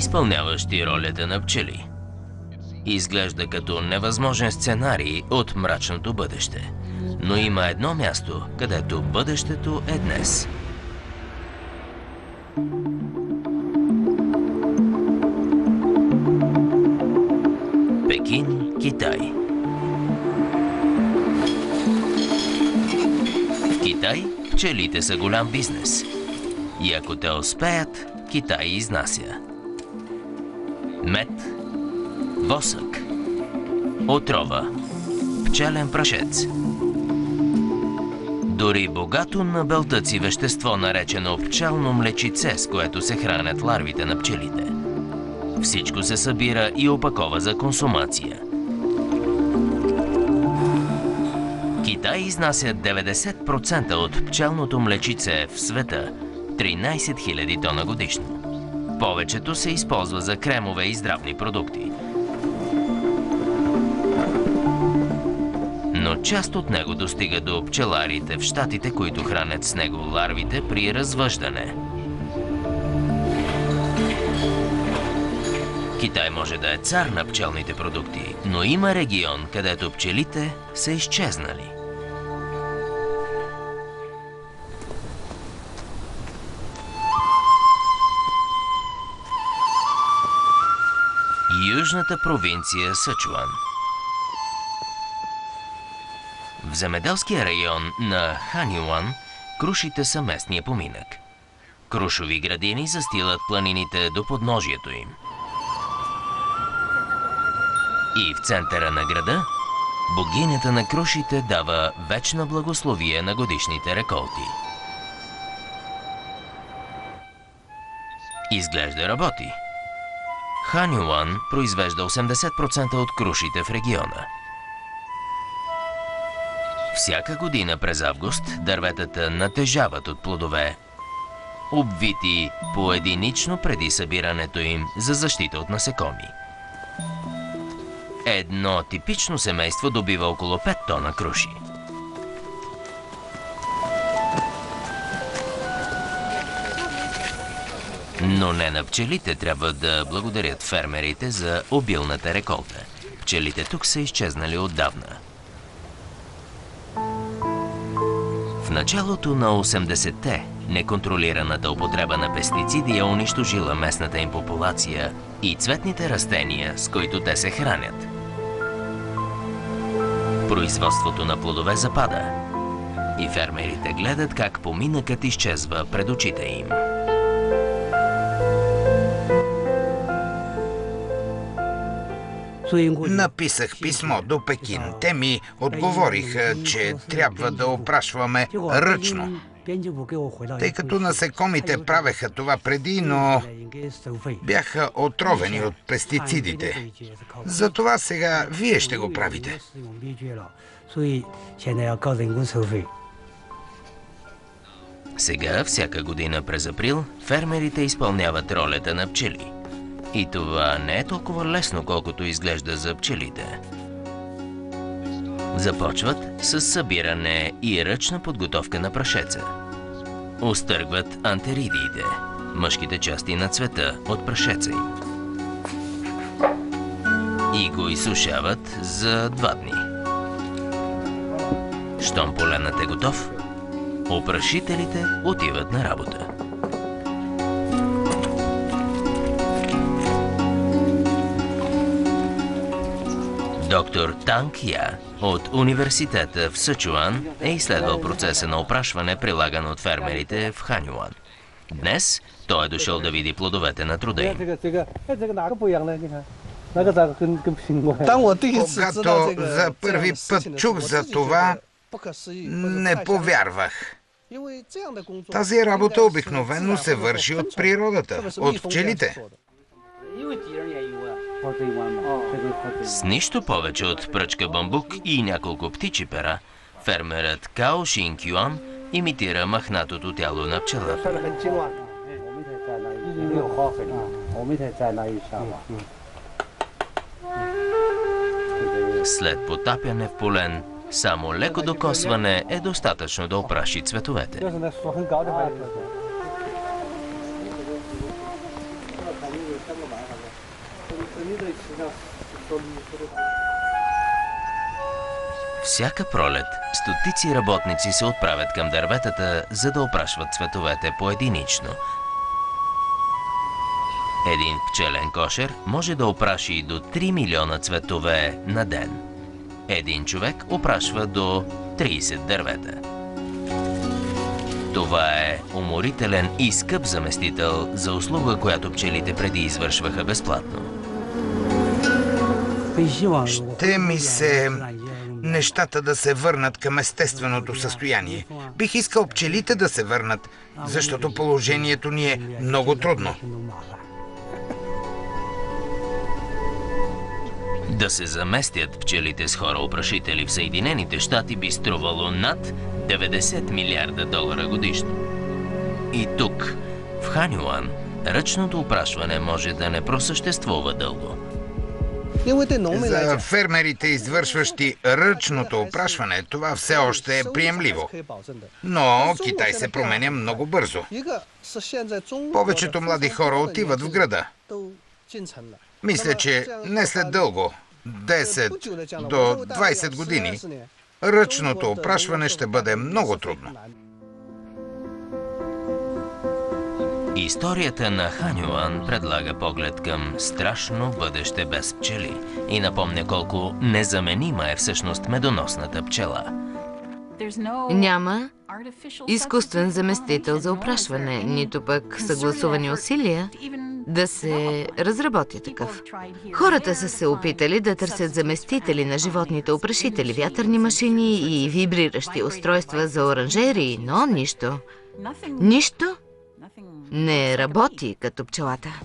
изпълняващи ролята на пчели. Изглежда като невъзможен сценарий от мрачното бъдеще. Но има едно място, където бъдещето е днес. Пекин, Китай. В Китай пчелите са голям бизнес. И ако те успеят, Китай изнася мед, восък, отрова, пчелен прашец. Дори богато на белтъци вещество, наречено пчелно млечице, с което се хранят ларвите на пчелите. Всичко се събира и опакова за консумация. Китай изнася 90% от пчелното млечице в света, 13 000 тона годишно. Повечето се използва за кремове и здравни продукти. Но част от него достига до пчеларите в щатите, които хранят с него ларвите при развъждане. Китай може да е цар на пчелните продукти, но има регион, където пчелите са изчезнали. Южната провинция Сычуан. В земеделския район на Ханьюан крушите са местния поминък. Крушови градини застилат планините до подножието им. И в центъра на града богинята на крушите дава вечна благословие на годишните реколти. Изглежда работи. Ханьюан произвежда 80% от крушите в региона. Всяка година през август дърветата натежават от плодове, обвити поединично преди събирането им за защита от насекоми. Едно типично семейство добива около 5 тона круши. Но не на пчелите трябва да благодарят фермерите за обилната реколта. Пчелите тук са изчезнали отдавна. В началото на 80-те неконтролираната употреба на пестициди е унищожила местната им популация и цветните растения, с които те се хранят. Производството на плодове запада и фермерите гледат как поминъкът изчезва пред очите им. Написах писмо до Пекин. Те ми отговориха, че трябва да опрашваме ръчно, тъй като насекомите правеха това преди, но бяха отровени от пестицидите. Затова сега вие ще го правите. Сега, всяка година през април, фермерите изпълняват ролята на пчели. И това не е толкова лесно, колкото изглежда за пчелите. Започват с събиране и ръчна подготовка на прашеца. Остъргват антеридиите, мъжките части на цвета от прашеца им. И го изсушават за 2 дни. Щом поленът е готов, опрашителите отиват на работа. Доктор Танг Я от университета в Сычуан е изследвал процеса на опрашване, прилаган от фермерите в Ханьюан. Днес той е дошъл да види плодовете на труда им. Когато за първи път чух за това, не повярвах. Тази работа обикновено се върши от природата, от пчелите. С нищо повече от пръчка бамбук и няколко птичи пера, фермерът Као Шин Кюан имитира махнатото тяло на пчелата. След потапяне в полен, само леко докосване е достатъчно да опраши цветовете. Всяка пролет стотици работници се отправят към дърветата, за да опрашват цветовете поединично. Един пчелен кошер може да опраши и до 3 милиона цветове на ден. Един човек опрашва до 30 дървета. Това е уморителен и скъп заместител за услуга, която пчелите преди извършваха безплатно. Ще ми се нещата да се върнат към естественото състояние. Бих искал пчелите да се върнат, защото положението ни е много трудно. Да се заместят пчелите с хора-опрашители в Съединените щати би струвало над 90 милиарда долара годишно. И тук, в Ханюан, ръчното опрашване може да не просъществува дълго. За фермерите, извършващи ръчното опрашване, това все още е приемливо. Но Китай се променя много бързо. Повечето млади хора отиват в града. Мисля, че не след дълго, 10 до 20 години, ръчното опрашване ще бъде много трудно. Историята на Ханюан предлага поглед към страшно бъдеще без пчели и напомня колко незаменима е всъщност медоносната пчела. Няма изкуствен заместител за опрашване, нито пък съгласувани усилия да се разработи такъв. Хората са се опитали да търсят заместители на животните опрашители, вятърни машини и вибриращи устройства за оранжерии, но нищо не работи като пчелата.